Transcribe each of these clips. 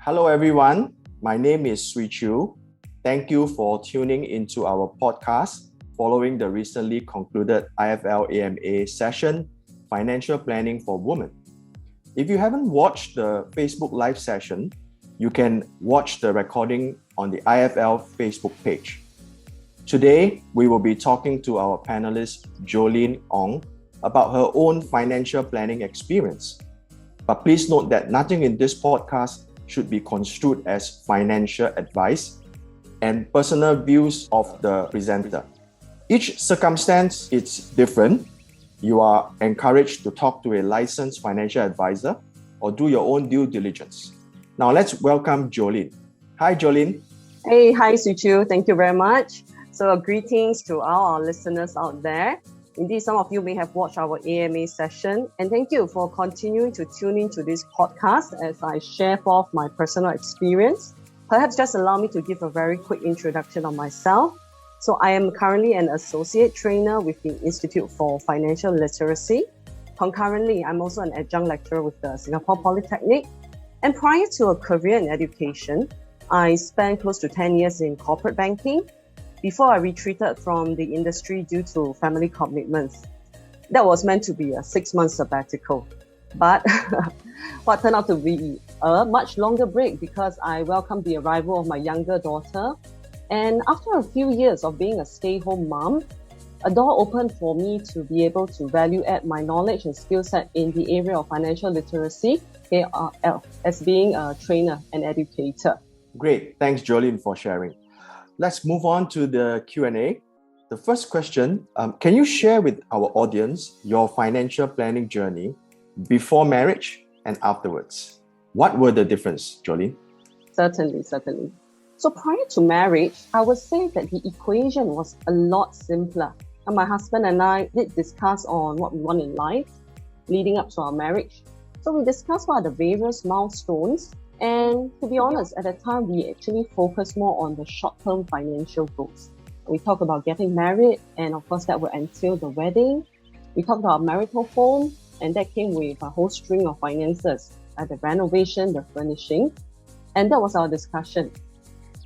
Hello, everyone. My name is Sui Chu. Thank you for tuning into our podcast following the recently concluded IFL AMA session, Financial Planning for Women. If you haven't watched the Facebook Live session, you can watch the recording on the IFL Facebook page. Today, we will be talking to our panelist, Jolene Ong, about her own financial planning experience. But please note that nothing in this podcast should be construed as financial advice and personal views of the presenter. Each circumstance is different. You are encouraged to talk to a licensed financial advisor or do your own due diligence. Now let's welcome Jolene. Hi, Jolene. Hey, hi, Suchu. Thank you very much. So greetings to all our listeners out there. Indeed, some of you may have watched our AMA session, and thank you for continuing to tune into this podcast as I share forth my personal experience. Perhaps just allow me to give a very quick introduction of myself. So I am currently an associate trainer with the Institute for Financial Literacy. Concurrently, I'm also an adjunct lecturer with the Singapore Polytechnic. And prior to a career in education, I spent close to 10 years in corporate banking before I retreated from the industry due to family commitments. That was meant to be a 6-month sabbatical. But what turned out to be a much longer break because I welcomed the arrival of my younger daughter. And after a few years of being a stay-home mom, a door opened for me to be able to value add my knowledge and skill set in the area of financial literacy, as being a trainer and educator. Great. Thanks, Jolene, for sharing. Let's move on to the Q&A. The first question, can you share with our audience your financial planning journey before marriage and afterwards? What were the difference, Jolene? Certainly. So prior to marriage, I would say that the equation was a lot simpler. And my husband and I did discuss on what we want in life leading up to our marriage. So we discussed what are the various milestones. And to be honest, at that time, we actually focused more on the short-term financial goals. We talked about getting married, and of course, that would entail the wedding. We talked about marital home, and that came with a whole string of finances, like the renovation, the furnishing, and that was our discussion.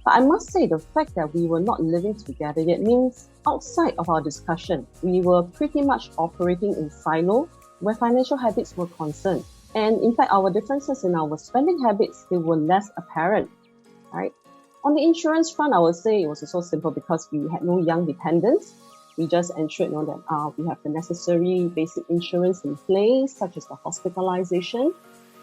But I must say, the fact that we were not living together yet means outside of our discussion, we were pretty much operating in silo where financial habits were concerned. And in fact, our differences in our spending habits, they were less apparent, right? On the insurance front, I would say it was also simple because we had no young dependents. We just ensured that we have the necessary basic insurance in place, such as the hospitalization,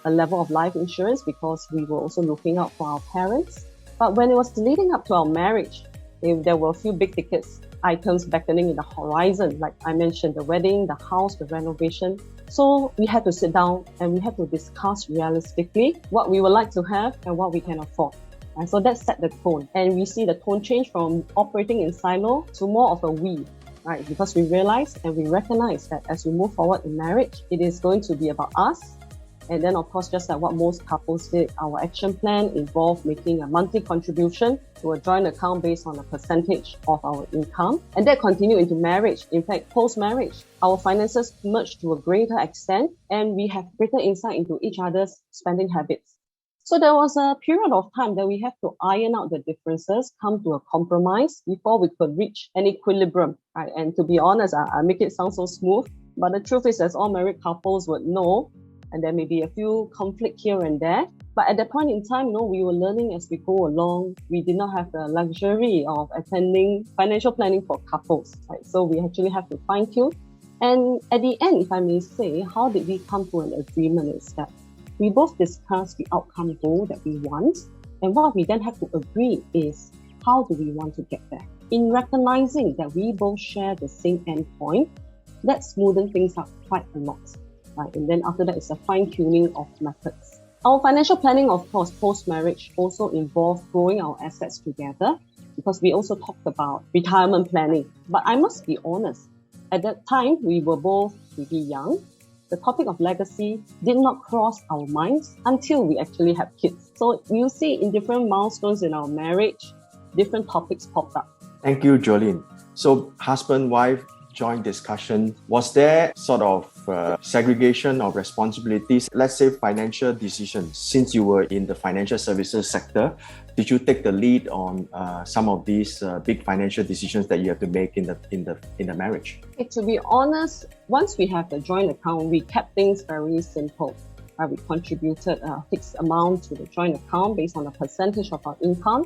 a level of life insurance, because we were also looking out for our parents. But when it was leading up to our marriage, there were a few big tickets items beckoning in the horizon. Like I mentioned, the wedding, the house, the renovation. So we had to sit down and we had to discuss realistically what we would like to have and what we can afford. And so that set the tone. And we see the tone change from operating in silo to more of a we, right? Because we realize and we recognize that as we move forward in marriage, it is going to be about us. And then, of course, just like what most couples did, our action plan involved making a monthly contribution to a joint account based on a percentage of our income. And that continued into marriage. In fact, post-marriage, our finances merged to a greater extent and we have greater insight into each other's spending habits. So there was a period of time that we have to iron out the differences, come to a compromise before we could reach an equilibrium. Right? And to be honest, I make it sound so smooth, but the truth is, as all married couples would know, and there may be a few conflict here and there. But at that point in time, we were learning as we go along. We did not have the luxury of attending financial planning for couples, right? So we actually have to fine tune. And at the end, if I may say, how did we come to an agreement is that we both discussed the outcome goal that we want. And what we then have to agree is, how do we want to get there? In recognizing that we both share the same end point, that smoothened things up quite a lot. Right? And then after that, it's a fine-tuning of methods. Our financial planning, of course, post-marriage also involved growing our assets together because we also talked about retirement planning. But I must be honest, at that time, we were both pretty young. The topic of legacy did not cross our minds until we actually had kids. So you see in different milestones in our marriage, different topics popped up. Thank you, Jolene. So husband, wife, joint discussion, was there sort of segregation of responsibilities? Let's say financial decisions. Since you were in the financial services sector, did you take the lead on some of these big financial decisions that you have to make in the marriage? To be honest, once we have the joint account, we kept things very simple. We contributed a fixed amount to the joint account based on the percentage of our income.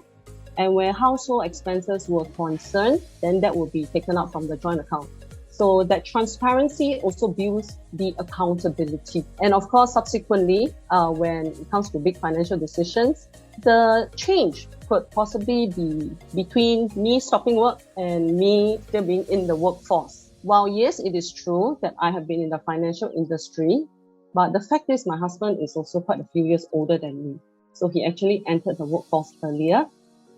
And where household expenses were concerned, then that will be taken out from the joint account. So that transparency also builds the accountability. And of course, subsequently, when it comes to big financial decisions, the change could possibly be between me stopping work and me still being in the workforce. While yes, it is true that I have been in the financial industry, but the fact is my husband is also quite a few years older than me. So he actually entered the workforce earlier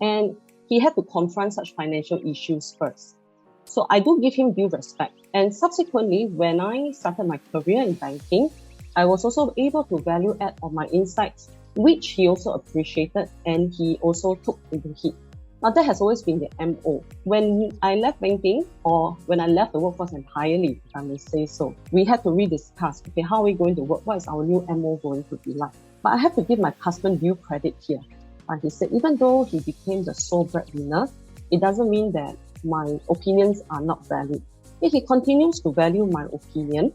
and he had to confront such financial issues first. So I do give him due respect. And subsequently, when I started my career in banking, I was also able to value add on my insights, which he also appreciated and he also took into heed. Now that has always been the MO. When I left banking or when I left the workforce entirely, if I may say so, we had to rediscuss, okay, how are we going to work? What is our new MO going to be like? But I have to give my husband due credit here. And he said, even though he became the sole breadwinner, it doesn't mean that my opinions are not valid. If he continues to value my opinion,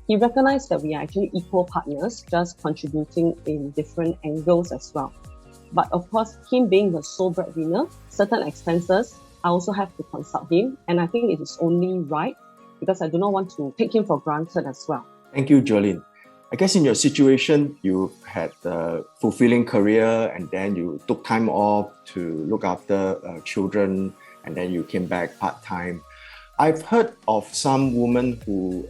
he recognized that we are actually equal partners, just contributing in different angles as well. But of course, him being the sole breadwinner, certain expenses, I also have to consult him. And I think it is only right because I do not want to take him for granted as well. Thank you, Jolene. I guess in your situation, you had a fulfilling career and then you took time off to look after children and then you came back part-time. I've heard of some women who,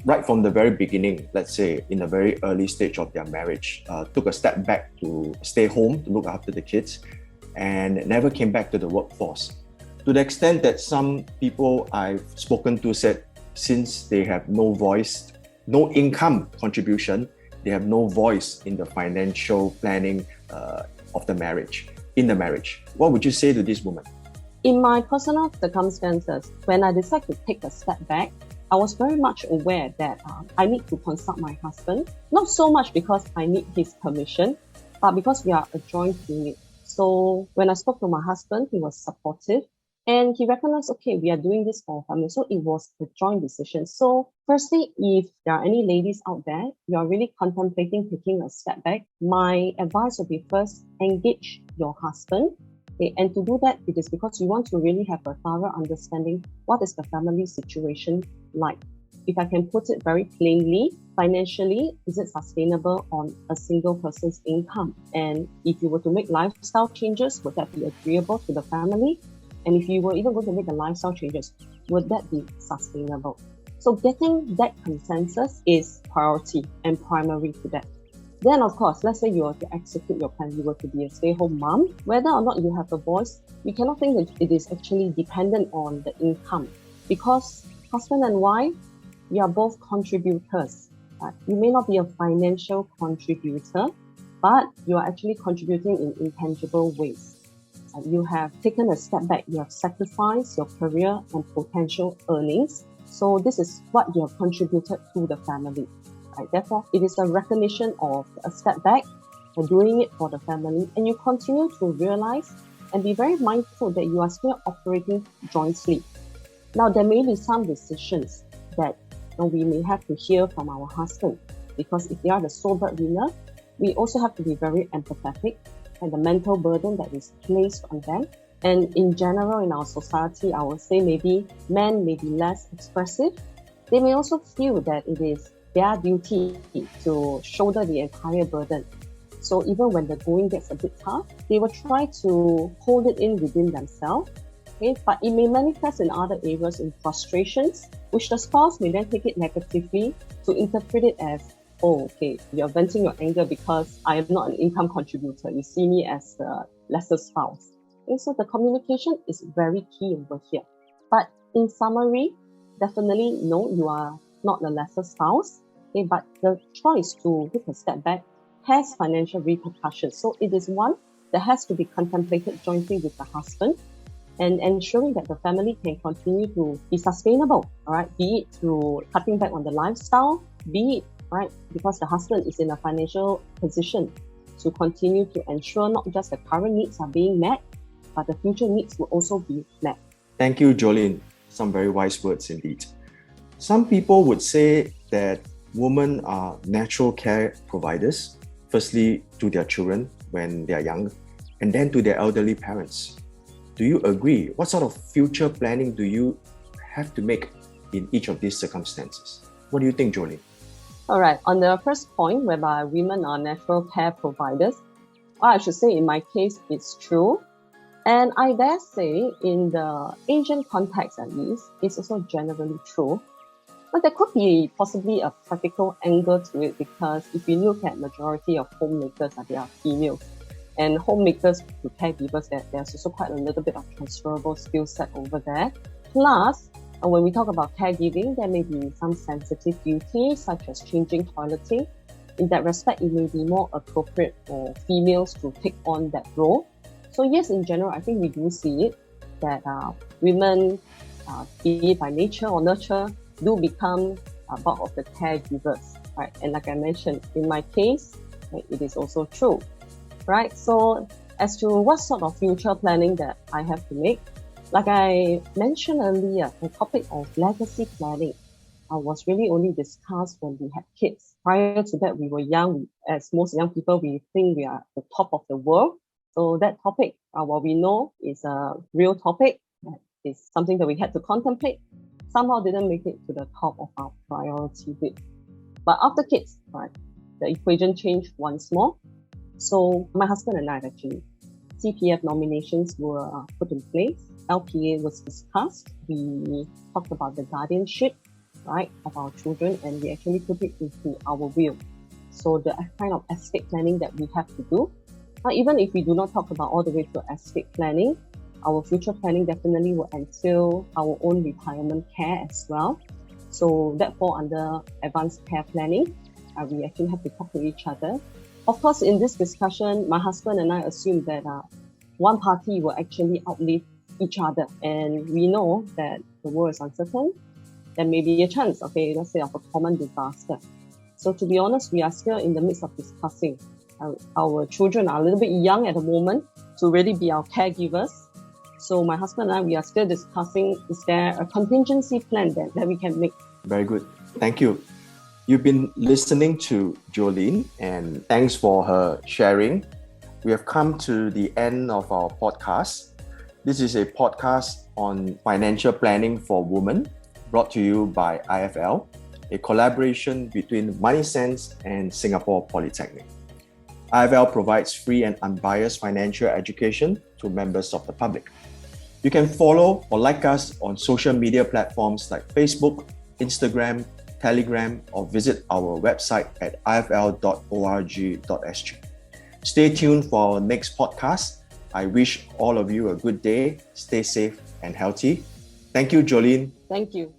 right from the very beginning, let's say in the very early stage of their marriage, took a step back to stay home to look after the kids and never came back to the workforce. To the extent that some people I've spoken to said, since they have no voice, no income contribution, they have no voice in the financial planning of the marriage, in the marriage. What would you say to this woman? In my personal circumstances, when I decided to take a step back, I was very much aware that I need to consult my husband, not so much because I need his permission, but because we are a joint unit. So when I spoke to my husband, he was supportive and he recognized, okay, we are doing this for our family. So it was a joint decision. So firstly, if there are any ladies out there, you are really contemplating taking a step back, my advice would be first, engage your husband. Okay, and to do that, it is because you want to really have a thorough understanding what is the family situation like. If I can put it very plainly, financially, is it sustainable on a single person's income? And if you were to make lifestyle changes, would that be agreeable to the family? And if you were even going to make the lifestyle changes, would that be sustainable? So getting that consensus is priority and primary to that. Then, of course, let's say you were to execute your plan, you were to be a stay-home mom, whether or not you have a voice, we cannot think that it is actually dependent on the income because husband and wife, we are both contributors. You may not be a financial contributor, but you are actually contributing in intangible ways. You have taken a step back, you have sacrificed your career and potential earnings. So this is what you have contributed to the family. Therefore, it is a recognition of a step back and doing it for the family. And you continue to realize and be very mindful that you are still operating jointly. Now, there may be some decisions that we may have to hear from our husband because if they are the sole breadwinner, we also have to be very empathetic and the mental burden that is placed on them. And in general, in our society, I would say maybe men may be less expressive. They may also feel that it is their duty to shoulder the entire burden. So even when the going gets a bit tough, they will try to hold it in within themselves. Okay? But it may manifest in other areas in frustrations, which the spouse may then take it negatively to interpret it as, oh, okay, you're venting your anger because I am not an income contributor. You see me as the lesser spouse. Okay? So the communication is very key over here. But in summary, definitely no, you are not the lesser spouse. Okay? But the choice to take a step back has financial repercussions. So it is one that has to be contemplated jointly with the husband. and ensuring that the family can continue to be sustainable, all right, be it through cutting back on the lifestyle, be it, right, because the husband is in a financial position to continue to ensure not just the current needs are being met, but the future needs will also be met. Thank you, Jolene. Some very wise words indeed. Some people would say that women are natural care providers, firstly to their children when they are young, and then to their elderly parents. Do you agree? What sort of future planning do you have to make in each of these circumstances? What do you think, Jolene? All right, on the first point, whereby women are natural care providers, I should say in my case, it's true. And I dare say in the Asian context at least, it's also generally true. But there could be possibly a practical angle to it, because if you look at majority of homemakers, they are females. And homemakers to caregivers, there's also quite a little bit of transferable skill set over there. Plus, when we talk about caregiving, there may be some sensitive duties such as changing toileting. In that respect, it may be more appropriate for females to take on that role. So yes, in general, I think we do see it, that women, be it by nature or nurture, do become part of the caregivers, right? And like I mentioned, in my case, right, it is also true, right? So as to what sort of future planning that I have to make, like I mentioned earlier, the topic of legacy planning was really only discussed when we had kids. Prior to that, we were young. As most young people, we think we are at the top of the world. So that topic, what we know is a real topic. It's something that we had to contemplate. Somehow didn't make it to the top of our priority list. But after kids, right, the equation changed once more. So my husband and I actually, CPF nominations were put in place. LPA was discussed. We talked about the guardianship, right, of our children, and we actually put it into our will. So the kind of estate planning that we have to do. Now, even if we do not talk about all the way to estate planning, our future planning definitely will entail our own retirement care as well. So that fall under advanced care planning. We actually have to talk to each other. Of course, in this discussion, my husband and I assume that one party will actually outlive each other. And we know that the world is uncertain. There may be a chance, let's say, of a common disaster. So to be honest, we are still in the midst of discussing. Our children are a little bit young at the moment to really be our caregivers. So my husband and I, we are still discussing, is there a contingency plan that we can make? Very good. Thank you. You've been listening to Jolene, and thanks for her sharing. We have come to the end of our podcast. This is a podcast on financial planning for women, brought to you by IFL, a collaboration between Money Sense and Singapore Polytechnic. IFL provides free and unbiased financial education to members of the public. You can follow or like us on social media platforms like Facebook, Instagram, Telegram, or visit our website at ifl.org.sg. Stay tuned for our next podcast. I wish all of you a good day. Stay safe and healthy. Thank you, Jolene. Thank you.